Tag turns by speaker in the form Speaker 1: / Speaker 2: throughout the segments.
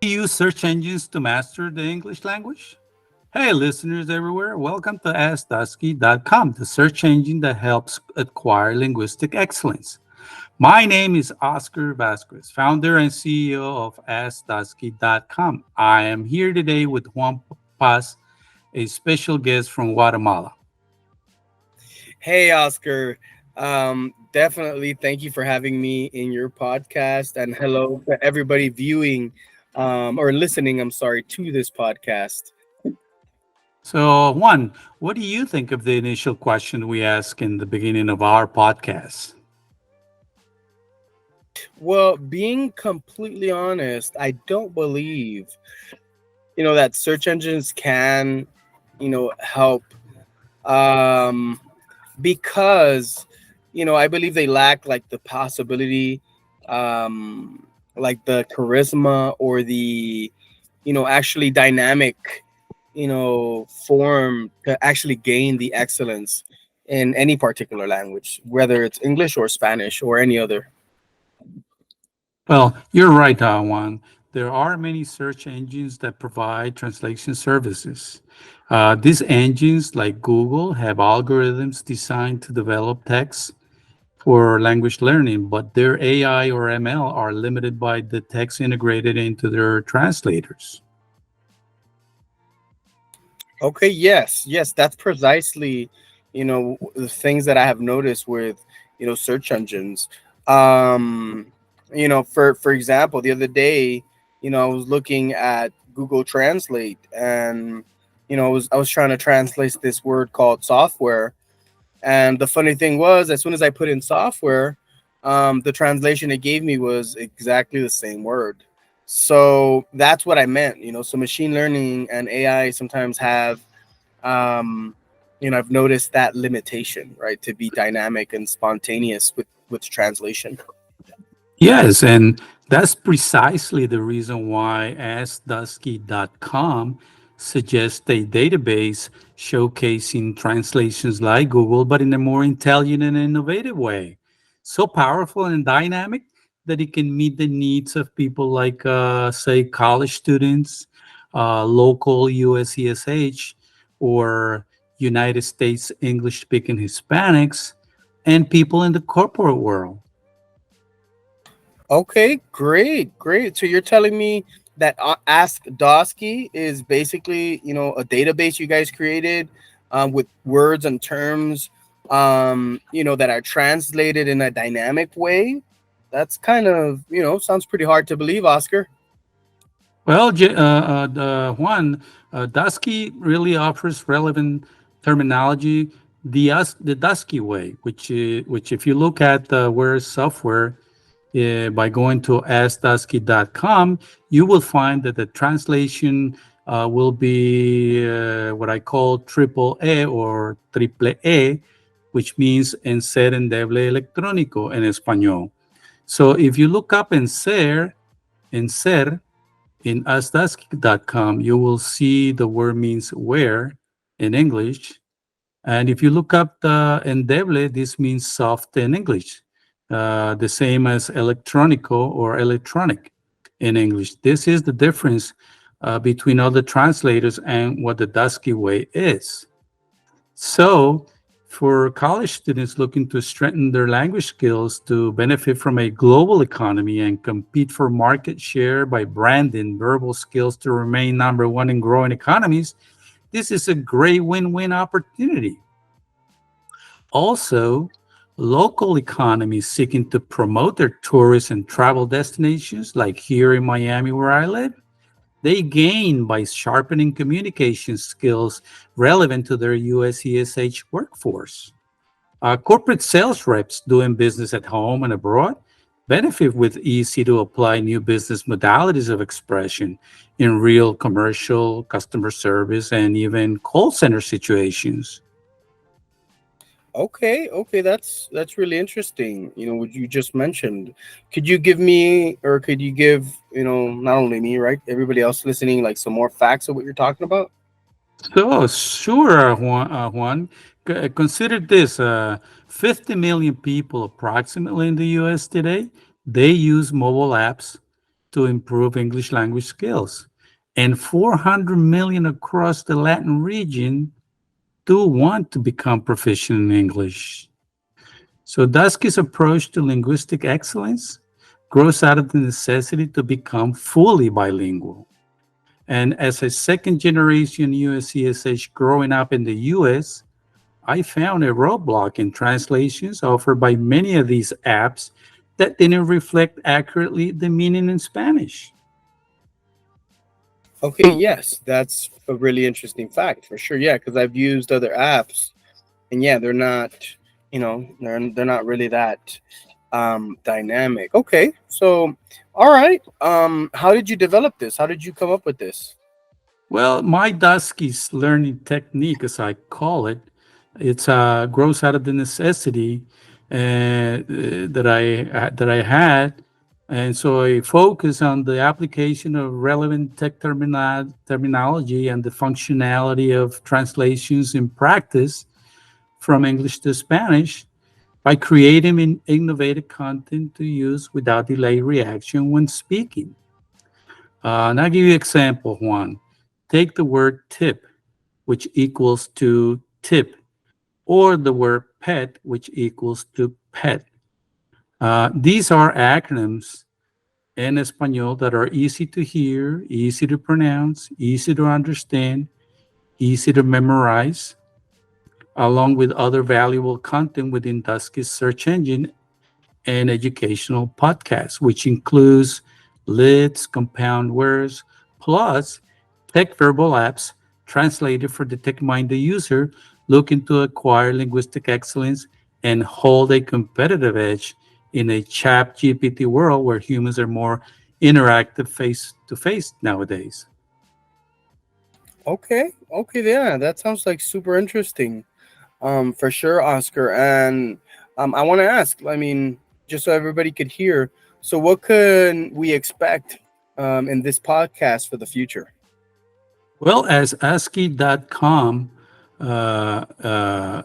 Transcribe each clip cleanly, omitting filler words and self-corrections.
Speaker 1: Do you use search engines to master the English language? Hey, listeners everywhere, welcome to AskDoski.com, the search engine that helps acquire linguistic excellence. My name is Oscar Vasquez, founder and CEO of AskDoski.com. I am here today with Juan Paz, a special guest from Guatemala.
Speaker 2: Hey, Oscar. Definitely thank you for having me in your podcast. And hello to everybody viewing or listening, I'm sorry, to this podcast.
Speaker 1: So, Juan, what do you think of the initial question we asked in the beginning of our podcast?
Speaker 2: Well, being completely honest, I don't believe, that search engines can, help um, because, I believe they lack like the possibility, like the charisma or the actually dynamic, form to actually gain the excellence in any particular language, whether it's English or Spanish or any other.
Speaker 1: Well, you're right, Juan. There are many search engines that provide translation services. These engines, like Google, have algorithms designed to develop text for language learning, but their AI or ML are limited by the text integrated into their translators.
Speaker 2: Okay, yes, that's precisely, the things that I have noticed with, search engines. Um, for example, the other day, I was looking at Google Translate, and I was trying to translate this word called software. And the funny thing was, as soon as I put in software, the translation it gave me was exactly the same word. So that's what I meant. So machine learning and AI sometimes have, um, I've noticed that limitation, right, to be dynamic and spontaneous with translation.
Speaker 1: Yes, and that's precisely the reason why AskDusky.com suggests a database showcasing translations like Google, but in a more intelligent and innovative way. So powerful and dynamic that it can meet the needs of people like, say, college students, local USCSH, or United States English speaking Hispanics, and people in the corporate world.
Speaker 2: Okay, great. So you're telling me that Ask Doski is basically, a database you guys created with words and terms, that are translated in a dynamic way. That's kind of, sounds pretty hard to believe, Oscar.
Speaker 1: Well, Juan, Doski really offers relevant terminology the Doski way, which if you look at the word software by going to askdusky.com, you will find that the translation will be what I call triple E or triple E, which means enser endeble electrónico in español. So if you look up enser, in askdusk.com, you will see the word means where in English. And if you look up the endeble, this means soft in English, the same as electronico or electronic in English. This is the difference between other translators and what the Dusky way is. So, for college students looking to strengthen their language skills to benefit from a global economy and compete for market share by branding verbal skills to remain number one in growing economies, this is a great win win opportunity. Also, local economies seeking to promote their tourist and travel destinations, like here in Miami, where I live, they gain by sharpening communication skills relevant to their USESH workforce. Corporate sales reps doing business at home and abroad benefit with easy to apply new business modalities of expression in real commercial, customer service, and even call center situations.
Speaker 2: Okay, that's really interesting. What you just mentioned. Could you give me, or could you give, not only me, right, everybody else listening, like some more facts of what you're talking about?
Speaker 1: So, sure, Juan. Consider this: 50 million people, approximately in the U.S. today, they use mobile apps to improve English language skills. And 400 million across the Latin region do want to become proficient in English. So Dusky's approach to linguistic excellence grows out of the necessity to become fully bilingual. And as a second generation USCSH growing up in the US, I found a roadblock in translations offered by many of these apps that didn't reflect accurately the meaning in Spanish.
Speaker 2: Okay, yes, that's a really interesting fact for sure. Yeah, because I've used other apps, and yeah, they're not, they're not really that dynamic. Okay, so all right, how did you develop this? How did you come up with this?
Speaker 1: Well, my Dusky's learning technique, as I call it, it's grows out of the necessity that I had, and so I focus on the application of relevant terminology and the functionality of translations in practice from English to Spanish by creating innovative content to use without delay reaction when speaking. And I'll give you an example, Juan. Take the word tip, which equals to tip, or the word pet, which equals to pet. These are acronyms in Espanol that are easy to hear, easy to pronounce, easy to understand, easy to memorize, along with other valuable content within Dusky's search engine and educational podcasts, which includes lids, compound words, plus tech verbal apps translated for the tech-minded user looking to acquire linguistic excellence and hold a competitive edge in a chat GPT world where humans are more interactive face to face nowadays.
Speaker 2: Okay, okay, yeah, that sounds like super interesting. For sure, Oscar. And I want to ask, I mean, just so everybody could hear, so what can we expect in this podcast for the future?
Speaker 1: Well, as ASCII.com uh, uh,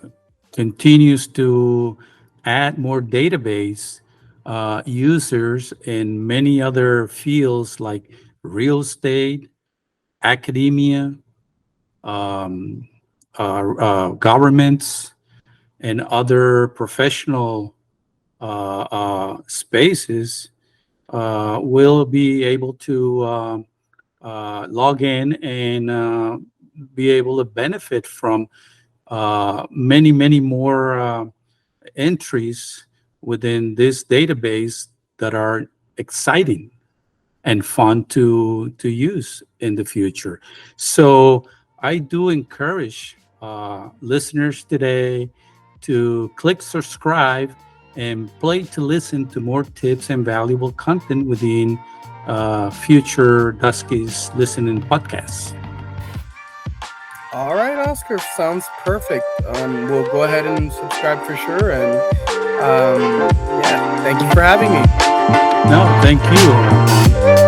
Speaker 1: continues to add more database users in many other fields like real estate, academia, um, governments, and other professional spaces, will be able to log in and be able to benefit from many, many more entries within this database that are exciting and fun to use in the future. So I do encourage listeners today to click subscribe and play to listen to more tips and valuable content within future Dusky's listening podcasts.
Speaker 2: All right, Oscar, sounds perfect. We'll go ahead and subscribe for sure. And yeah, thank you for having me.
Speaker 1: No, thank you.